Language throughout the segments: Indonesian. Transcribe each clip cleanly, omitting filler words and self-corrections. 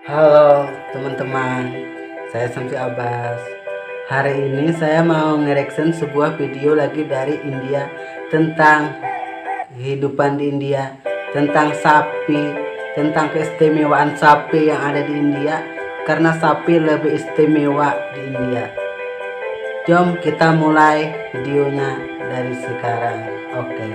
Halo teman-teman, saya Samsi Abbas. Hari ini saya mau nge-reaction sebuah video lagi dari India tentang kehidupan di India, tentang sapi, tentang keistimewaan sapi yang ada di India, karena sapi lebih istimewa di India. Jom kita mulai videonya dari sekarang. Oke.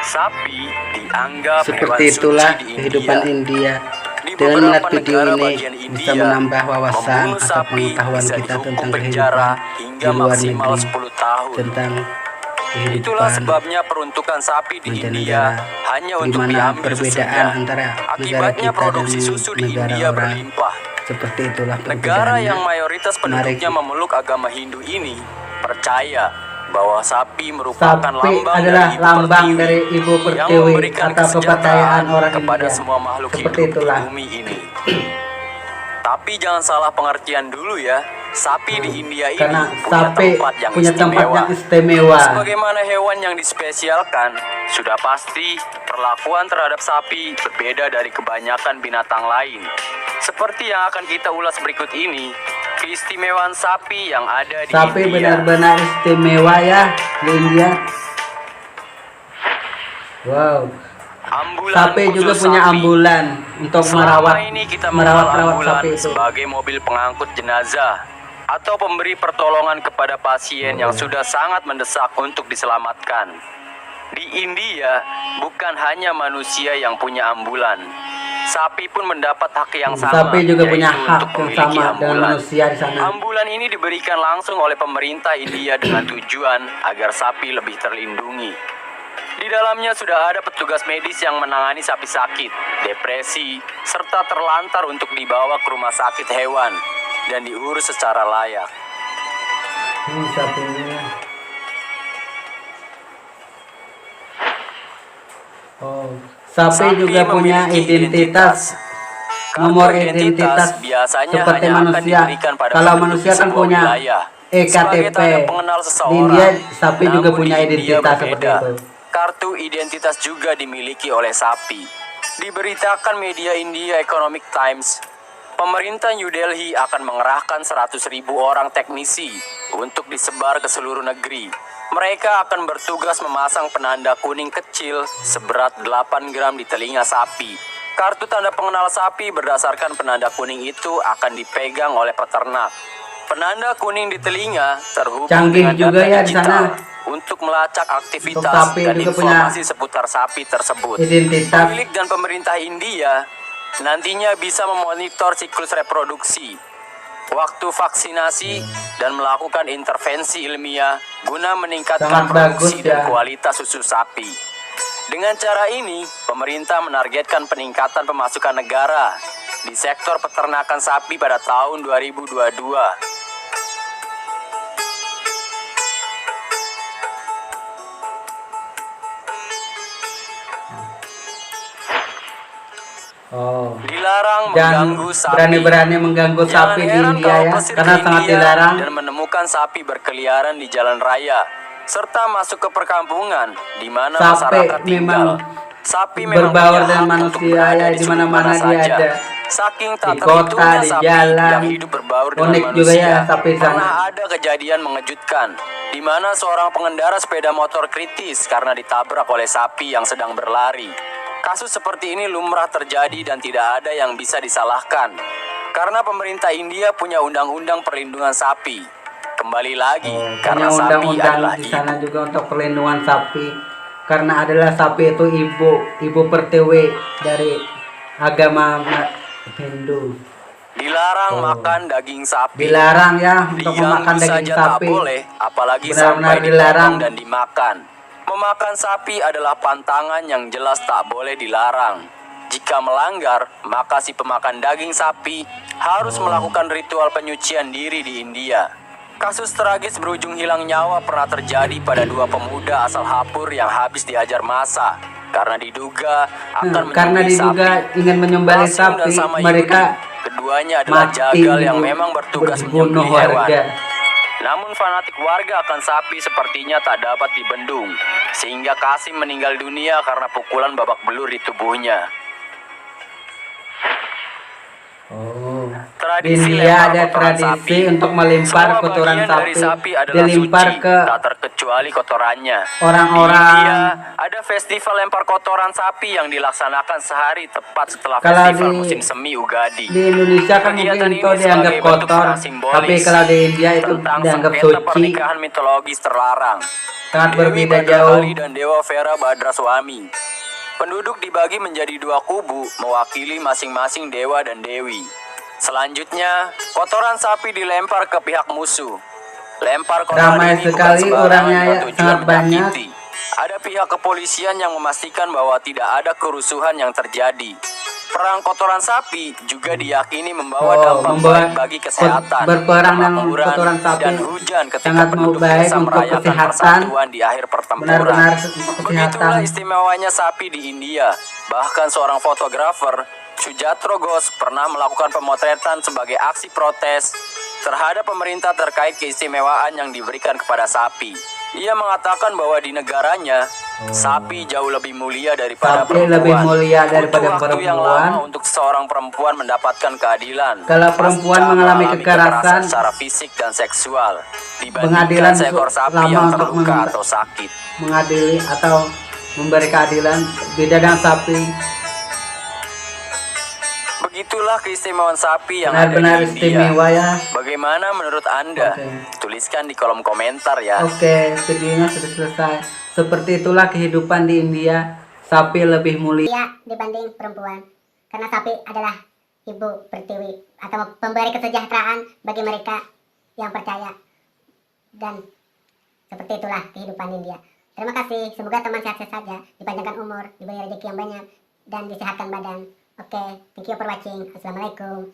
Sapi dianggap Seperti hewan itulah suci di kehidupan India. India. Di Dengan melihat beberapa video negara ini bagian bisa India, menambah wawasan membunuh atau sapi pengetahuan bisa kita dihukum tentang penjara kehidupan di hingga luar maksimal negeri, 10 tahun. tentang Itulah kehidupan sebabnya peruntukan sapi di India mancanegara, hanya di untuk mana diambil perbedaan sesudah. antara negara Akibatnya kita dan produksi susu di negara India orang. berlimpah. Seperti itulah Negara perbedaannya. yang mayoritas penduduknya memeluk agama Hindu ini percaya bahwa sapi merupakan Sapi lambang adalah dari lambang dari Ibu yang Pertiwi memberikan atau kepercayaan kesejahteraan orang kepada India. semua makhluk Seperti hidup itulah. di bumi ini. Tapi jangan salah pengertian dulu ya. Sapi di India ini Karena punya sapi tempat yang punya tempat istimewa. yang istimewa. Sebagaimana hewan yang dispesialkan, sudah pasti perlakuan terhadap sapi berbeda dari kebanyakan binatang lain. Seperti yang akan kita ulas berikut ini, keistimewaan sapi yang ada di Sapi India. benar-benar istimewa ya di India. Wow. Ambulan Sapi juga khusus punya sapi. ambulan untuk Selama ini kita mengenal merawat ambulan sapi itu. sebagai mobil pengangkut jenazah atau pemberi pertolongan kepada pasien yang sudah sangat mendesak untuk diselamatkan. Di India, bukan hanya manusia yang punya ambulan. Sapi pun mendapat hak yang sama. Sapi juga punya yaitu hak untuk yang memiliki sama dengan ambulan. manusia di sana. Ambulan ini diberikan langsung oleh pemerintah India dengan tujuan agar sapi lebih terlindungi. Di dalamnya sudah ada petugas medis yang menangani sapi sakit, depresi, serta terlantar untuk dibawa ke rumah sakit hewan dan diurus secara layak. Ini sapinya. Oh, sapi juga punya memiliki identitas. Kartu Nomor identitas biasanya seperti hanya akan manusia. diberikan pada Kalau penduduk manusia di kan sebuah punya wilayah. Sebagai EKTP. tanda pengenal Di seseorang. India sapi juga Namun punya di India identitas seperti berbeda. itu. Kartu identitas juga dimiliki oleh sapi. Diberitakan media India Economic Times, pemerintah New Delhi akan mengerahkan 100.000 orang teknisi untuk disebar ke seluruh negeri. Mereka akan bertugas memasang penanda kuning kecil seberat 8 gram di telinga sapi. Kartu tanda pengenal sapi berdasarkan penanda kuning itu akan dipegang oleh peternak. Penanda kuning di telinga terhubung Canggih dengan juga data ya di digital sana. untuk melacak aktivitas sapi dan juga punya informasi seputar sapi tersebut. identitas. Pemilik dan pemerintah India nantinya bisa memonitor siklus reproduksi, waktu vaksinasi, dan melakukan intervensi ilmiah guna meningkatkan Sangat produksi bagus dan ya. kualitas susu sapi. Dengan cara ini, pemerintah menargetkan peningkatan pemasukan negara di sektor peternakan sapi pada tahun 2022. Oh, Dilarang dan mengganggu sapi. berani-berani mengganggu Jangan sapi di heran India kalau ya, pesir karena di sangat India dilarang. dan menemukan sapi berkeliaran di jalan raya serta masuk ke perkampungan di mana masyarakat tinggal. Sapi memang berbaur punya dengan hak untuk manusia berada ya, di di sudut mana-mana mana dia saja. ada. Saking tak Di kota, terhitungnya di sapi jalan. yang hidup berbaur dengan Unik manusia. juga ya sapi sana. Pernah ada kejadian mengejutkan di mana seorang pengendara sepeda motor kritis karena ditabrak oleh sapi yang sedang berlari. Kasus seperti ini lumrah terjadi dan tidak ada yang bisa disalahkan. Karena pemerintah India punya undang-undang perlindungan sapi. Kembali lagi, Punya karena sapi undang-undang adalah di ibu. sana juga untuk perlindungan sapi, karena adalah sapi itu ibu pertiwi dari agama Hindu. Dilarang makan daging sapi. Dilarang ya untuk memakan Diganggu daging saja sapi. tak boleh, apalagi Benar-benar sampai dilarang. dipotong dan dimakan. Memakan sapi adalah pantangan yang jelas tak boleh dilarang. Jika melanggar, maka si pemakan daging sapi harus melakukan ritual penyucian diri di India. Kasus tragis berujung hilang nyawa pernah terjadi pada 2 pemuda asal Hapur yang habis diajar massa karena diduga akan Karena menyembelih diduga sapi. ingin menyembelih Qasim dan sapi, Samayudi, mereka keduanya adalah mati jagal yang memang bertugas dibunuh menyembelih hewan. warga. Namun fanatik warga akan sapi sepertinya tak dapat dibendung, sehingga Kasim meninggal dunia karena pukulan babak belur di tubuhnya. Oh, di Tradisi India lempar ada kotoran tradisi sapi. untuk melempar Semua kotoran bagian dari sapi adalah dilempar suci, ke tak terkecuali kotorannya. orang-orang. Di India ada festival lempar kotoran sapi yang dilaksanakan sehari tepat setelah Kalau festival di- musim semi Ugadi. Di Indonesia kan Kegiatan mungkin itu ini dianggap sebagai bentuk kotor, peran tapi simbolis kalau di India itu tentang dianggap sengketa suci, pernikahan mitologis terlarang. sangat Dewi berbeda Badra jauh. Kali dan Dewa Vera Badraswami. Penduduk dibagi menjadi dua kubu, mewakili masing-masing dewa dan dewi. Selanjutnya, kotoran sapi dilempar ke pihak musuh. Lempar kotoran Ramai ini bukan sekali sembarangan orangnya ya, bertujuan sangat banyak. menyakiti. Ada pihak kepolisian yang memastikan bahwa tidak ada kerusuhan yang terjadi. Perang kotoran sapi juga diyakini membawa dampak baik bagi kesehatan, berperang dengan kemakmuran, kotoran sapi dan hujan ketika sangat penduduk baik desa untuk merayakan kesehatan, persatuan di akhir pertempuran. benar-benar untuk Begitulah kesehatan. istimewanya sapi di India. Bahkan seorang fotografer, Sujatro Ghosh, pernah melakukan pemotretan sebagai aksi protes terhadap pemerintah terkait keistimewaan yang diberikan kepada sapi. Ia mengatakan bahwa di negaranya, sapi jauh lebih mulia daripada Sapi perempuan. lebih mulia daripada Butuh waktu yang perempuan. lama untuk seorang perempuan mendapatkan keadilan. Kalau perempuan Pasca mengalami kekerasan, secara fisik dan seksual, pengadilan dibandingkan seekor sapi lama yang untuk terluka atau sakit. mengadili atau memberi keadilan, beda dengan sapi. Begitulah keistimewaan sapi yang ada Benar-benar di India. istimewa ya. Bagaimana menurut Anda? Oke. Tuliskan di kolom komentar ya. Oke, videonya sudah selesai. Seperti itulah kehidupan di India. Sapi lebih mulia dibanding perempuan, karena sapi adalah ibu pertiwi atau pemberi kesejahteraan bagi mereka yang percaya, dan seperti itulah kehidupan India. Terima kasih, semoga teman sehat-sehat saja, dipanjangkan umur, diberi rezeki yang banyak, dan disehatkan badan. Oke, thank you for watching. Assalamualaikum.